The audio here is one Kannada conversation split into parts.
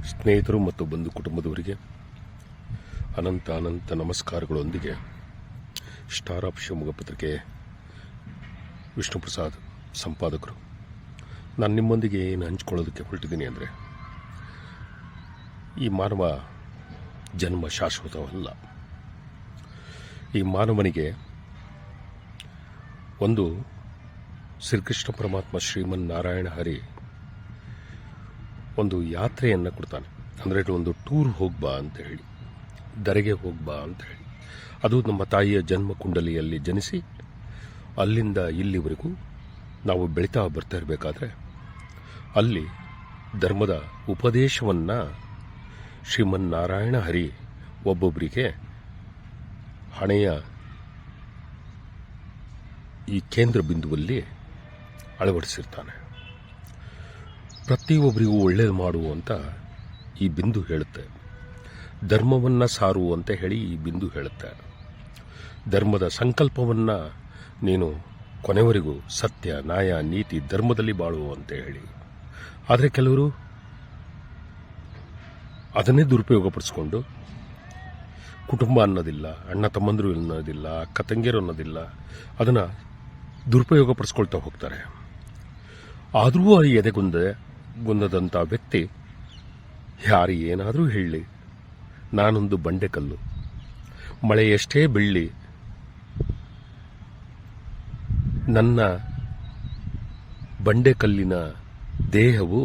ಸ್ನೇಹಿತರು ಮತ್ತು ಬಂಧು ಕುಟುಂಬದವರಿಗೆ ಅನಂತ ನಮಸ್ಕಾರಗಳೊಂದಿಗೆ ಸ್ಟಾರ್ ಆಫ್ ಶಿವಮೊಗ್ಗ ಪತ್ರಿಕೆ ವಿಷ್ಣು ಪ್ರಸಾದ್ ಸಂಪಾದಕರು. ನಾನು ನಿಮ್ಮೊಂದಿಗೆ ಏನು ಹಂಚ್ಕೊಳ್ಳೋದಕ್ಕೆ ಹೊರಟಿದ್ದೀನಿ ಅಂದರೆ, ಈ ಮಾನವ ಜನ್ಮ ಶಾಶ್ವತವಲ್ಲ. ಈ ಮಾನವನಿಗೆ ಒಂದು ಶ್ರೀಕೃಷ್ಣ ಪರಮಾತ್ಮ ಶ್ರೀಮನ್ ನಾರಾಯಣ ಹರಿ ಒಂದು ಯಾತ್ರೆಯನ್ನು ಕೊಡ್ತಾನೆ. ಅಂದರೆ ಒಂದು ಟೂರ್ ಹೋಗ್ಬಾ ಅಂತ ಹೇಳಿ, ದರೆಗೆ ಹೋಗ್ಬಾ ಅಂತ ಹೇಳಿ. ಅದು ನಮ್ಮ ತಾಯಿಯ ಜನ್ಮ ಕುಂಡಲಿಯಲ್ಲಿ ಜನಿಸಿ ಅಲ್ಲಿಂದ ಇಲ್ಲಿವರೆಗೂ ನಾವು ಬೆಳೀತಾ ಬರ್ತಾ ಇರಬೇಕಾದ್ರೆ ಅಲ್ಲಿ ಧರ್ಮದ ಉಪದೇಶವನ್ನು ಶ್ರೀಮನ್ನಾರಾಯಣ ಹರಿ ಒಬ್ಬೊಬ್ಬರಿಗೆ ಹಣೆಯ ಈ ಕೇಂದ್ರ ಬಿಂದುವಲ್ಲಿ ಅಳವಡಿಸಿರ್ತಾನೆ. ಪ್ರತಿಯೊಬ್ಬರಿಗೂ ಒಳ್ಳೇದು ಮಾಡುವಂತ ಈ ಬಿಂದು ಹೇಳುತ್ತೆ. ಧರ್ಮವನ್ನು ಸಾರು ಅಂತ ಹೇಳಿ ಈ ಬಿಂದು ಹೇಳುತ್ತೆ. ಧರ್ಮದ ಸಂಕಲ್ಪವನ್ನು ನೀನು ಕೊನೆವರೆಗೂ ಸತ್ಯ, ನ್ಯಾಯ, ನೀತಿ, ಧರ್ಮದಲ್ಲಿ ಬಾಳು ಅಂತ ಹೇಳಿ. ಆದರೆ ಕೆಲವರು ಅದನ್ನೇ ದುರುಪಯೋಗಪಡಿಸ್ಕೊಂಡು ಕುಟುಂಬ ಅನ್ನೋದಿಲ್ಲ, ಅಣ್ಣ ತಮ್ಮಂದರು ಅನ್ನೋದಿಲ್ಲ, ಅಕ್ಕ ತಂಗಿಯರು ಅನ್ನೋದಿಲ್ಲ, ಅದನ್ನು ದುರುಪಯೋಗಪಡಿಸ್ಕೊಳ್ತಾ ಹೋಗ್ತಾರೆ. ಆದರೂ ಆ ಎದೆಗುಂದದಂಥ ವ್ಯಕ್ತಿ ಯಾರು ಏನಾದರೂ ಹೇಳಲಿ, ನಾನೊಂದು ಬಂಡೆಕಲ್ಲು, ಮಳೆ ಎಷ್ಟೇ ಬೀಳಲಿ ನನ್ನ ಬಂಡೆಕಲ್ಲಿನ ದೇಹವು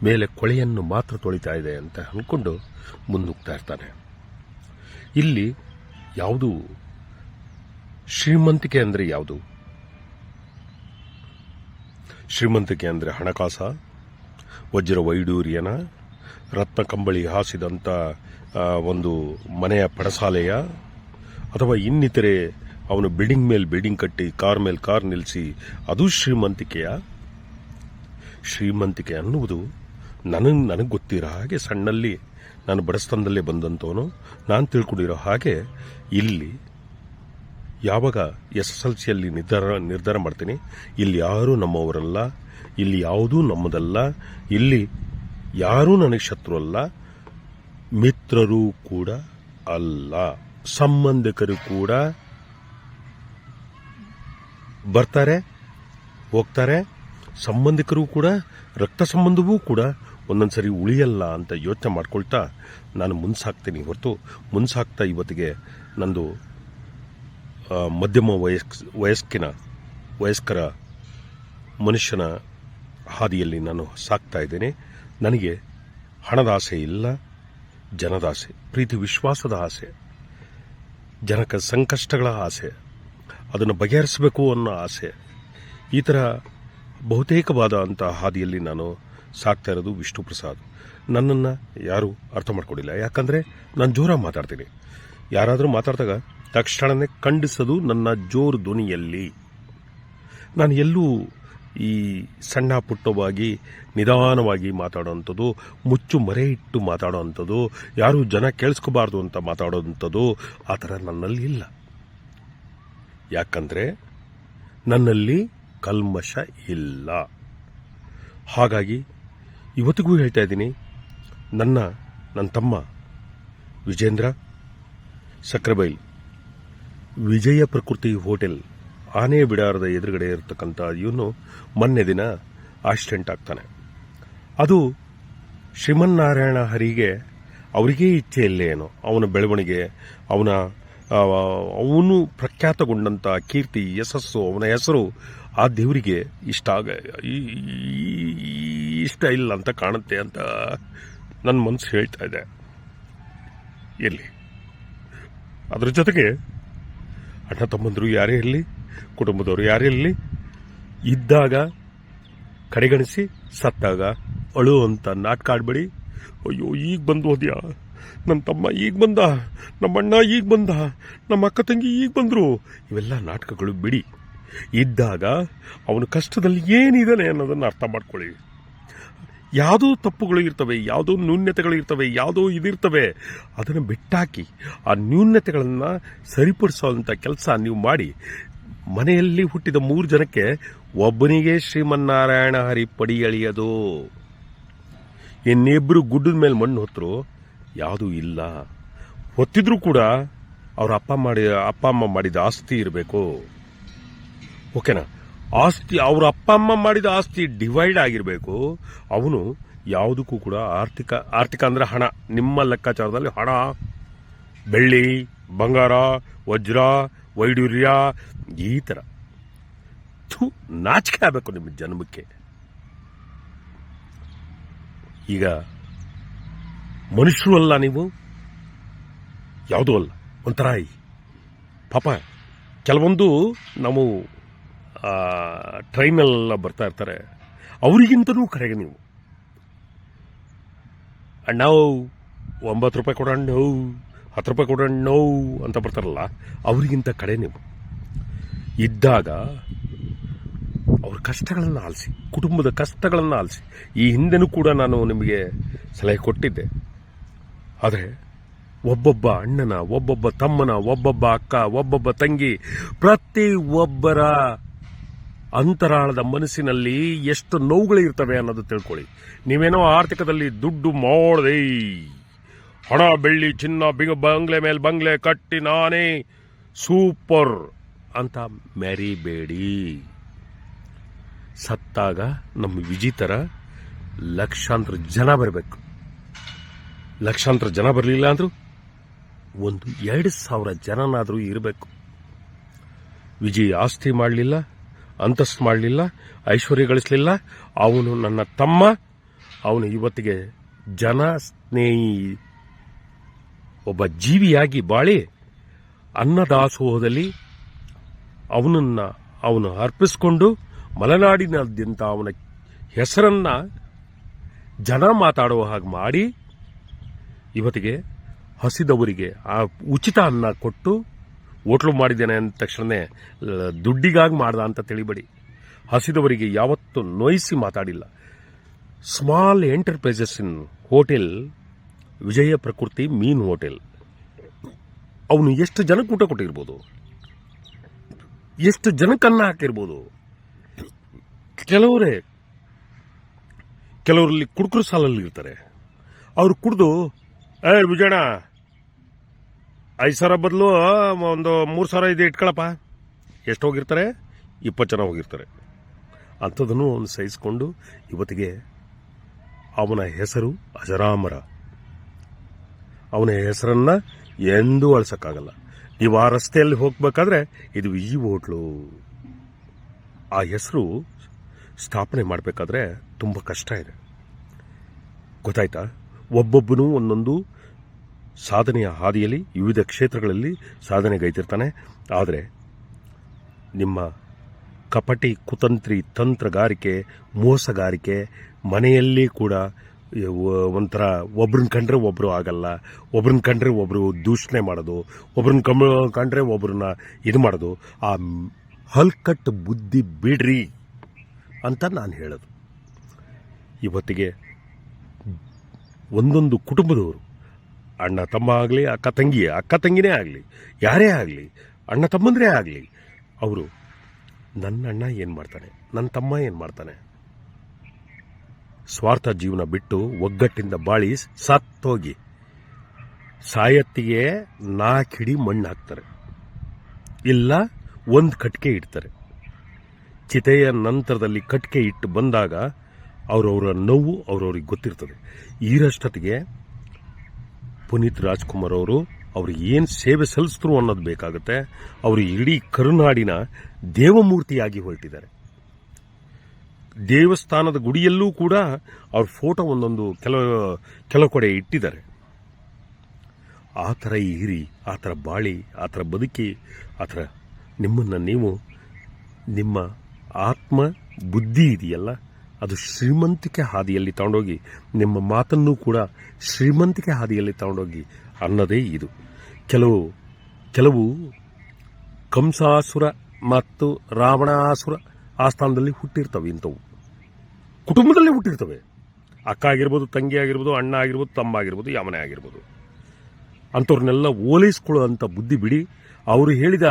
ಮೇಲೆ ಕೊಳೆಯನ್ನು ಮಾತ್ರ ತೊಳಿತಾ ಇದೆ ಅಂತ ಅಂದ್ಕೊಂಡು ಮುನ್ನುಗ್ತಾ ಇರ್ತಾನೆ. ಇಲ್ಲಿ ಯಾವುದು ಶ್ರೀಮಂತಿಕೆ ಅಂದರೆ ಯಾವುದು? ಶ್ರೀಮಂತಿಕೆ ಅಂದರೆ ಹಣಕಾಸ, ವಜ್ರ ವೈಡೂರ್ಯನ, ರತ್ನ ಕಂಬಳಿ ಹಾಸಿದಂಥ ಒಂದು ಮನೆಯ ಪಡಸಾಲೆಯ, ಅಥವಾ ಇನ್ನಿತರೆ ಅವನು ಬಿಲ್ಡಿಂಗ್ ಮೇಲೆ ಬಿಲ್ಡಿಂಗ್ ಕಟ್ಟಿ ಕಾರ್ ಮೇಲೆ ಕಾರ್ ನಿಲ್ಲಿಸಿ ಅದು ಶ್ರೀಮಂತಿಕೆಯ? ಶ್ರೀಮಂತಿಕೆ ಅನ್ನುವುದು ನನಗೆ ಗೊತ್ತಿರೋ ಹಾಗೆ, ಸಣ್ಣಲ್ಲಿ ನಾನು ಬಡಸ್ತನದಲ್ಲೇ ಬಂದಂತವನು, ನಾನು ತಿಳ್ಕೊಂಡಿರೋ ಹಾಗೆ, ಇಲ್ಲಿ ಯಾವಾಗ SSLCಯಲ್ಲಿ ನಿರ್ಧಾರ ಮಾಡ್ತೀನಿ, ಇಲ್ಲಿ ಯಾರೂ ನಮ್ಮವರಲ್ಲ, ಇಲ್ಲಿ ಯಾವುದೂ ನಮ್ಮದಲ್ಲ, ಇಲ್ಲಿ ಯಾರೂ ನನಗೆ ಶತ್ರು ಅಲ್ಲ, ಮಿತ್ರರು ಕೂಡ ಅಲ್ಲ, ಸಂಬಂಧಿಕರು ಕೂಡ ಬರ್ತಾರೆ ಹೋಗ್ತಾರೆ, ಸಂಬಂಧಿಕರು ಕೂಡ, ರಕ್ತ ಸಂಬಂಧವೂ ಕೂಡ ಒಂದೊಂದ್ಸರಿ ಉಳಿಯಲ್ಲ ಅಂತ ಯೋಚನೆ ಮಾಡ್ಕೊಳ್ತಾ ನಾನು ಮುನ್ಸಾಕ್ತೀನಿ ಹೊರತು, ಮುನ್ಸಾಕ್ತಾ ಇವತ್ತಿಗೆ ನಂದು ಮಧ್ಯಮ ವಯಸ್ಕರ ಮನುಷ್ಯನ ಹಾದಿಯಲ್ಲಿ ನಾನು ಸಾಕ್ತಾ ಇದ್ದೇನೆ. ನನಗೆ ಹಣದ ಆಸೆ ಇಲ್ಲ, ಜನದಾಸೆ, ಪ್ರೀತಿ ವಿಶ್ವಾಸದ ಆಸೆ, ಜನಕ ಸಂಕಷ್ಟಗಳ ಆಸೆ, ಅದನ್ನು ಬಗೆಹರಿಸಬೇಕು ಅನ್ನೋ ಆಸೆ. ಈ ಥರ ಬಹುತೇಕವಾದ ಅಂತ ಹಾದಿಯಲ್ಲಿ ನಾನು ಸಾಕ್ತಾ ಇರೋದು ವಿಷ್ಣು ಪ್ರಸಾದ್. ನನ್ನನ್ನು ಯಾರೂ ಅರ್ಥ ಮಾಡ್ಕೊಂಡಿಲ್ಲ, ಯಾಕಂದರೆ ನಾನು ಜೋರಾಗಿ ಮಾತಾಡ್ತೀನಿ. ಯಾರಾದರೂ ಮಾತಾಡಿದಾಗ ತಕ್ಷಣವೇ ಖಂಡಿಸೋದು ನನ್ನ ಜೋರು ಧ್ವನಿಯಲ್ಲಿ. ನಾನು ಎಲ್ಲೂ ಈ ಸಣ್ಣ ಪುಟ್ಟವಾಗಿ ನಿಧಾನವಾಗಿ ಮಾತಾಡೋವಂಥದ್ದು, ಮುಚ್ಚು ಮರೆ ಇಟ್ಟು ಮಾತಾಡೋವಂಥದ್ದು, ಯಾರೂ ಜನ ಕೇಳಿಸ್ಕೋಬಾರ್ದು ಅಂತ ಮಾತಾಡೋವಂಥದ್ದು ಆ ಥರ ನನ್ನಲ್ಲಿ ಇಲ್ಲ. ಯಾಕಂದರೆ ನನ್ನಲ್ಲಿ ಕಲ್ಮಶ ಇಲ್ಲ. ಹಾಗಾಗಿ ಇವತ್ತಿಗೂ ಹೇಳ್ತಾ ಇದ್ದೀನಿ, ನನ್ನ ತಮ್ಮ ವಿಜೇಂದ್ರ ಸಕ್ರೆಬೈಲ್ ವಿಜಯ ಪ್ರಕೃತಿ ಹೋಟೆಲ್ ಆನೆ ಬಿಡಾರದ ಎದುರುಗಡೆ ಇರತಕ್ಕಂಥ ಇವನು ಮೊನ್ನೆ ದಿನ ಆಕ್ಸಿಡೆಂಟ್ ಆಗ್ತಾನೆ. ಅದು ಶ್ರೀಮನ್ನಾರಾಯಣ ಹರಿಗೆ ಅವರಿಗೇ ಇಚ್ಛೆ ಇಲ್ಲೇನೋ, ಅವನ ಬೆಳವಣಿಗೆ, ಅವನು ಪ್ರಖ್ಯಾತಗೊಂಡಂಥ ಕೀರ್ತಿ, ಯಶಸ್ಸು, ಅವನ ಹೆಸರು ಆ ದೇವರಿಗೆ ಇಷ್ಟ ಇಲ್ಲ ಅಂತ ಕಾಣುತ್ತೆ ಅಂತ ನನ್ನ ಮನಸ್ಸು ಹೇಳ್ತಾ ಇದೆ. ಎಲ್ಲಿ ಅದ್ರ ಜೊತೆಗೆ ಅಣ್ಣ ತಮ್ಮಂದರು ಯಾರೇ ಇರಲಿ, ಕುಟುಂಬದವರು ಯಾರೇ ಇರಲಿ, ಇದ್ದಾಗ ಕಡೆಗಣಿಸಿ ಸತ್ತಾಗ ಅಳುವಂತ ನಾಟಕ ಆಡ್ಬೇಡಿ. ಅಯ್ಯೋ ಈಗ ಬಂದು ಹೋದ್ಯಾ, ನನ್ನ ತಮ್ಮ ಈಗ ಬಂದ, ನಮ್ಮ ಅಣ್ಣ ಈಗ ಬಂದ, ನಮ್ಮ ಅಕ್ಕ ತಂಗಿ ಈಗ ಬಂದರು, ಇವೆಲ್ಲ ನಾಟಕಗಳು ಬಿಡಿ. ಇದ್ದಾಗ ಅವನ ಕಷ್ಟದಲ್ಲಿ ಏನಿದ್ದಾನೆ ಅನ್ನೋದನ್ನು ಅರ್ಥ ಮಾಡ್ಕೊಳ್ಳಿ. ಯಾವುದೋ ತಪ್ಪುಗಳು ಇರ್ತವೆ, ಯಾವುದೋ ನ್ಯೂನ್ಯತೆಗಳು ಇರ್ತವೆ, ಯಾವುದೋ ಇದಿರ್ತವೆ, ಅದನ್ನು ಬಿಟ್ಟಾಕಿ ಆ ನ್ಯೂನ್ಯತೆಗಳನ್ನು ಸರಿಪಡಿಸೋಂಥ ಕೆಲಸ ನೀವು ಮಾಡಿ. ಮನೆಯಲ್ಲಿ ಹುಟ್ಟಿದ 3 ಜನಕ್ಕೆ ಒಬ್ಬನಿಗೆ ಶ್ರೀಮನ್ನಾರಾಯಣ ಹರಿ ಪಡಿ ಎಳೆಯದು. ಇನ್ನಿಬ್ಬರು ಗುಡ್ಡದ ಮೇಲೆ ಮಣ್ಣು ಹೊತ್ತರು ಯಾವುದೂ ಇಲ್ಲ. ಹೊತ್ತಿದ್ರೂ ಕೂಡ ಅವ್ರ ಅಪ್ಪ ಅಮ್ಮ ಮಾಡಿದ ಆಸ್ತಿ ಇರಬೇಕು. ಓಕೆನಾ? ಆಸ್ತಿ ಅವ್ರ ಅಪ್ಪ ಅಮ್ಮ ಮಾಡಿದ ಆಸ್ತಿ ಡಿವೈಡ್ ಆಗಿರಬೇಕು. ಅವನು ಯಾವುದಕ್ಕೂ ಕೂಡ ಆರ್ಥಿಕ ಅಂದ್ರೆ ಹಣ, ನಿಮ್ಮ ಲೆಕ್ಕಾಚಾರದಲ್ಲಿ ಹಣ, ಬೆಳ್ಳಿ, ಬಂಗಾರ, ವಜ್ರ, ವೈಡೂರ್ಯ, ಈ ಥರ ನಾಚಿಕೆ ಆಗಬೇಕು ನಿಮ್ಮ ಜನ್ಮಕ್ಕೆ. ಈಗ ಮನುಷ್ಯರು ಅಲ್ಲ ನೀವು, ಯಾವುದೂ ಅಲ್ಲ, ಒಂಥರ ಪಾಪ. ಕೆಲವೊಂದು ನಾವು ಟ್ರೈನೆಲ್ಲ ಬರ್ತಾ ಇರ್ತಾರೆ, ಅವರಿಗಿಂತನೂ ಕಡೆಗೆ ನೀವು ಅಣ್ಣವು 9 ರೂಪಾಯಿ ಕೊಡೋಣ, 10 ರೂಪಾಯಿ ಕೊಡೋಣ ಅಂತ ಬರ್ತಾರಲ್ಲ, ಅವರಿಗಿಂತ ಕಡೆ ನೀವು ಇದ್ದಾಗ ಅವ್ರ ಕಷ್ಟಗಳನ್ನು ಆಲಿಸಿ, ಕುಟುಂಬದ ಕಷ್ಟಗಳನ್ನು ಆಲಿಸಿ. ಈ ಹಿಂದೆನೂ ಕೂಡ ನಾನು ನಿಮಗೆ ಸಲಹೆ ಕೊಟ್ಟಿದ್ದೆ. ಆದರೆ ಒಬ್ಬೊಬ್ಬ ಅಣ್ಣನ, ಒಬ್ಬೊಬ್ಬ ತಮ್ಮನ, ಒಬ್ಬೊಬ್ಬ ಅಕ್ಕ, ಒಬ್ಬೊಬ್ಬ ತಂಗಿ, ಪ್ರತಿಯೊಬ್ಬರ ಅಂತರಾಳದ ಮನಸ್ಸಿನಲ್ಲಿ ಎಷ್ಟು ನೋವುಗಳಿರ್ತವೆ ಅನ್ನೋದು ತಿಳ್ಕೊಳ್ಳಿ. ನೀವೇನೋ ಆರ್ಥಿಕದಲ್ಲಿ ದುಡ್ಡು ಮಾಡದೆ, ಹಣ, ಬೆಳ್ಳಿ, ಚಿನ್ನ, ಬಂಗ್ಲೆ ಮೇಲೆ ಬಂಗ್ಲೆ ಕಟ್ಟಿ ನಾನೇ ಸೂಪರ್ ಅಂತ ಮೆರಿಬೇಡಿ. ಸತ್ತಾಗ ನಮ್ಮ ವಿಜಿತರ ಲಕ್ಷಾಂತರ ಜನ ಬರಬೇಕು. ಲಕ್ಷಾಂತರ ಜನ ಬರಲಿಲ್ಲ ಅಂದ್ರೂ 1,000 ಜನನಾದರೂ ಇರಬೇಕು. ವಿಜಯ್ ಆಸ್ತಿ ಮಾಡಲಿಲ್ಲ, ಅಂತಸ್ತು ಮಾಡಲಿಲ್ಲ, ಐಶ್ವರ್ಯ ಗಳಿಸಲಿಲ್ಲ. ಅವನು ನನ್ನ ತಮ್ಮ. ಅವನು ಇವತ್ತಿಗೆ ಜನ ಸ್ನೇಹಿ ಒಬ್ಬ ಜೀವಿಯಾಗಿ ಬಾಳಿ ಅನ್ನದಾಸೋಹದಲ್ಲಿ ಅವನು ಅರ್ಪಿಸಿಕೊಂಡು ಮಲೆನಾಡಿನಾದ್ಯಂತ ಅವನ ಹೆಸರನ್ನ ಜನ ಮಾತಾಡುವ ಹಾಗೆ ಮಾಡಿ ಇವತ್ತಿಗೆ ಹಸಿದವರಿಗೆ ಆ ಉಚಿತ ಅನ್ನ ಕೊಟ್ಟು ಹೋಟ್ಲು ಮಾಡಿದ್ದೇನೆ ಅಂದ ತಕ್ಷಣ ದುಡ್ಡಿಗಾಗಿ ಮಾಡ್ದ ಅಂತ ತಿಳಿಬೇಡಿ. ಹಸಿದವರಿಗೆ ಯಾವತ್ತೂ ನೋಯಿಸಿ ಮಾತಾಡಿಲ್ಲ. ಸ್ಮಾಲ್ ಎಂಟರ್ಪ್ರೈಸಸ್ ಇನ್ ಹೋಟೆಲ್, ವಿಜಯ ಪ್ರಕೃತಿ ಮೀನ್ ಹೋಟೆಲ್, ಅವನು ಎಷ್ಟು ಜನಕ್ಕೆ ಊಟ ಕೊಟ್ಟಿರ್ಬೋದು, ಎಷ್ಟು ಜನಕ್ಕನ್ನ ಹಾಕಿರ್ಬೋದು. ಕೆಲವರಲ್ಲಿ ಕುಡುಕರು ಸಾಲಲ್ಲಿ ಇರ್ತಾರೆ. ಅವ್ರು ಕುಡಿದು ವಿಜಯಣ್ಣ 5,000 ಬದಲು ಒಂದು 3,000 ಇದೆ ಇಟ್ಕೊಳಪ್ಪ. ಎಷ್ಟು ಹೋಗಿರ್ತಾರೆ? 20 ಜನ ಹೋಗಿರ್ತಾರೆ. ಅಂಥದನ್ನು ಅವನು ಸಹಿಸಿಕೊಂಡು ಇವತ್ತಿಗೆ ಅವನ ಹೆಸರು ಅಜರಾಮರ. ಅವನ ಹೆಸರನ್ನ ಎಂದೂ ಅಳಿಸಕ್ಕಾಗಲ್ಲ. ನೀವು ಆ ರಸ್ತೆಯಲ್ಲಿ ಹೋಗ್ಬೇಕಾದ್ರೆ ಇದು ಈ ಹೋಟ್ಲು, ಆ ಹೆಸರು ಸ್ಥಾಪನೆ ಮಾಡಬೇಕಾದ್ರೆ ತುಂಬ ಕಷ್ಟ ಇದೆ. ಗೊತ್ತಾಯ್ತಾ? ಒಬ್ಬೊಬ್ಬನು ಒಂದೊಂದು ಸಾಧನೆಯ ಹಾದಿಯಲ್ಲಿ ವಿವಿಧ ಕ್ಷೇತ್ರಗಳಲ್ಲಿ ಸಾಧನೆಗೈತಿರ್ತಾನೆ. ಆದರೆ ನಿಮ್ಮ ಕಪಟಿ, ಕುತಂತ್ರಿ, ತಂತ್ರಗಾರಿಕೆ, ಮೋಸಗಾರಿಕೆ ಮನೆಯಲ್ಲಿ ಕೂಡ ಒಂಥರ ಒಬ್ರನ್ನ ಕಂಡ್ರೆ ಒಬ್ರು ಆಗಲ್ಲ, ಒಬ್ರನ್ನ ಕಂಡ್ರೆ ಒಬ್ರು ದೂಷಣೆ ಮಾಡೋದು, ಒಬ್ರನ್ನ ಕಂಡ್ರೆ ಒಬ್ರನ್ನ ಇದು ಮಾಡೋದು. ಆ ಹಲ್ಕಟ್ಟು ಬುದ್ಧಿ ಬಿಡ್ರಿ ಅಂತ ನಾನು ಹೇಳೋದು. ಇವತ್ತಿಗೆ ಒಂದೊಂದು ಕುಟುಂಬದವರು, ಅಣ್ಣ ತಮ್ಮ ಆಗಲಿ, ಅಕ್ಕ ತಂಗಿನೇ ಆಗಲಿ, ಯಾರೇ ಆಗಲಿ, ಅಣ್ಣ ತಮ್ಮಂದ್ರೇ ಆಗಲಿ, ಅವರು ನನ್ನ ಅಣ್ಣ ಏನು ಮಾಡ್ತಾನೆ, ನನ್ನ ತಮ್ಮ ಏನು ಮಾಡ್ತಾನೆ, ಸ್ವಾರ್ಥ ಜೀವನ ಬಿಟ್ಟು ಒಗ್ಗಟ್ಟಿಂದ ಬಾಳಿ ಸತ್ತೋಗಿ ಸಾಯತ್ತಿಗೆ 4 ಹಿಡಿ ಮಣ್ಣು ಹಾಕ್ತಾರೆ, ಇಲ್ಲ 1 ಕಟ್ಗೆ ಇಡ್ತಾರೆ. ಚಿತೆಯ ನಂತರದಲ್ಲಿ ಕಟ್ಗೆ ಇಟ್ಟು ಬಂದಾಗ ಅವರವರ ನೋವು ಅವ್ರವ್ರಿಗೆ ಗೊತ್ತಿರ್ತದೆ. ಈರಷ್ಟೊತ್ತಿಗೆ ಪುನೀತ್ ರಾಜ್ಕುಮಾರ್ ಅವ್ರಿಗೆ ಏನು ಸೇವೆ ಸಲ್ಲಿಸಿದ್ರು ಅನ್ನೋದು ಬೇಕಾಗುತ್ತೆ. ಅವರು ಇಡೀ ಕರುನಾಡಿನ ದೇವಮೂರ್ತಿಯಾಗಿ ಹೊರಟಿದ್ದಾರೆ. ದೇವಸ್ಥಾನದ ಗುಡಿಯಲ್ಲೂ ಕೂಡ ಅವ್ರ ಫೋಟೋ ಒಂದೊಂದು ಕೆಲವು ಕಡೆ ಇಟ್ಟಿದ್ದಾರೆ. ಆ ಥರ ಇರಿ, ಆ ಥರ ಬಾಳಿ, ಆ ಥರ ಬದುಕಿ, ಆ ಥರ ನಿಮ್ಮನ್ನು ನೀವು, ನಿಮ್ಮ ಆತ್ಮ ಬುದ್ಧಿ ಇದೆಯಲ್ಲ, ಅದು ಶ್ರೀಮಂತಿಕೆ ಹಾದಿಯಲ್ಲಿ ತಗೊಂಡೋಗಿ, ನಿಮ್ಮ ಮಾತನ್ನು ಕೂಡ ಶ್ರೀಮಂತಿಕೆ ಹಾದಿಯಲ್ಲಿ ತಗೊಂಡೋಗಿ ಅನ್ನೋದೇ ಇದು. ಕೆಲವು ಕಂಸಾಸುರ ಮತ್ತು ರಾವಣಾಸುರ ಆಸ್ಥಾನದಲ್ಲಿ ಹುಟ್ಟಿರ್ತವೆ. ಇಂಥವು ಕುಟುಂಬದಲ್ಲೇ ಹುಟ್ಟಿರ್ತವೆ. ಅಕ್ಕ ಆಗಿರ್ಬೋದು, ತಂಗಿ ಆಗಿರ್ಬೋದು, ಅಣ್ಣ ಆಗಿರ್ಬೋದು, ತಮ್ಮ ಆಗಿರ್ಬೋದು, ಯಾಮನೆ ಆಗಿರ್ಬೋದು. ಅಂಥವ್ರನ್ನೆಲ್ಲ ಓಲೈಸ್ಕೊಳ್ಳುವಂಥ ಬುದ್ಧಿ ಬಿಡಿ. ಅವರು ಹೇಳಿದ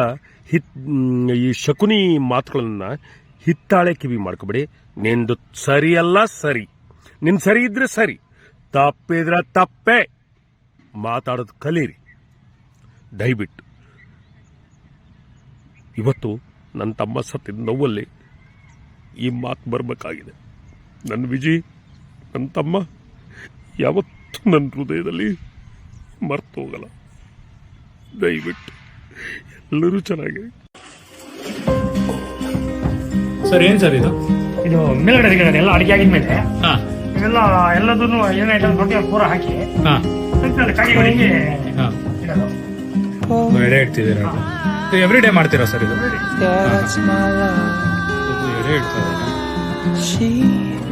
ಈ ಶಕುನಿ ಮಾತುಗಳನ್ನ ಹಿತ್ತಾಳೆ ಕಿವಿ ಮಾಡ್ಕೊಬೇಡಿ. ನಿಂದು ಸರಿಯಲ್ಲ ಸರಿ, ನಿನ್ ಸರಿ ಇದ್ರೆ ಸರಿ, ತಪ್ಪಿದ್ರೆ ತಪ್ಪೇ, ಮಾತಾಡೋದು ಕಲೀರಿ ದಯವಿಟ್ಟು. ಇವತ್ತು ನನ್ನ ತಮ್ಮ ಸತ್ತಿದ ನೋವಲ್ಲಿ ಈ ಮಾತು ಬರಬೇಕಾಗಿದೆ. ನನ್ನ ವಿಜಿ, ನನ್ನ ತಮ್ಮ ಯಾವತ್ತೂ ನನ್ನ ಹೃದಯದಲ್ಲಿ ಮರ್ತು ಹೋಗಲ್ಲ. ದಯವಿಟ್ಟು ಎಲ್ಲರೂ ಚೆನ್ನಾಗಿ. ಸರ್ ಏನ್ ಸರ್ ಇದು? ಇದು ಮೇಲ್ಗಡೆ ತೆಗೆಯೋದು ಎಲ್ಲ ಅಡಿಗೆ ಆಗಿದ್ಮೇಲೆ ಹಾ ಎಲ್ಲದನ್ನು ಏನ್ ಐಟಮ್ ರೊಟ್ಟಿ ಪೂರ ಹಾಕಿ ಹಾ ಕಾಯಿಗಳಿಗೆ ಹಾ ಇಡೋದು. ಎಡೆ ಇಡ್ತಿದ್ದೀರಾ? ಎವ್ರಿ ಡೇ ಮಾಡ್ತೀರಾ ಸರ್ ಇದು? ಇದು ಎಡೆ ಇಡ್ತಾ ಇದ್ದಾರೆ.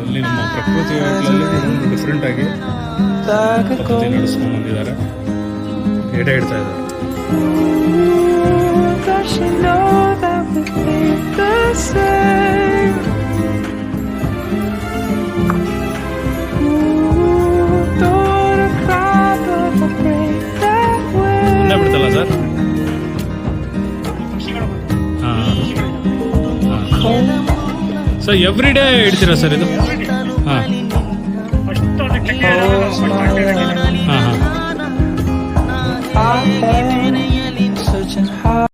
ಇಲ್ಲಿ ನಮ್ಮ ಪ್ರಕೃತಿ ಹೋಟ್ಲಲ್ಲಿ ಡಿಫ್ರೆಂಟ್ ಆಗಿ ಪದ್ಧತಿ ನಡೆಸ್ಕೊಂಡು ಬಂದಿದ್ದಾರೆ. ಎಡೆ ಇಡ್ತಾ ಇದ್ದಾರೆ. Does she know that we think the same? Ooh, don't cry, but we'll break that way. ಇನ್ನ ಬಿಡ್ತಲ್ಲ ಸರ್? ಹಾ ಸರ್ ಎವ್ರಿ ಡೇ ಇಡ್ತೀರಾ ಸರ್ ಇದು? ಹಾ ಫಸ್ಟ್ ಅದಕ್ಕೆ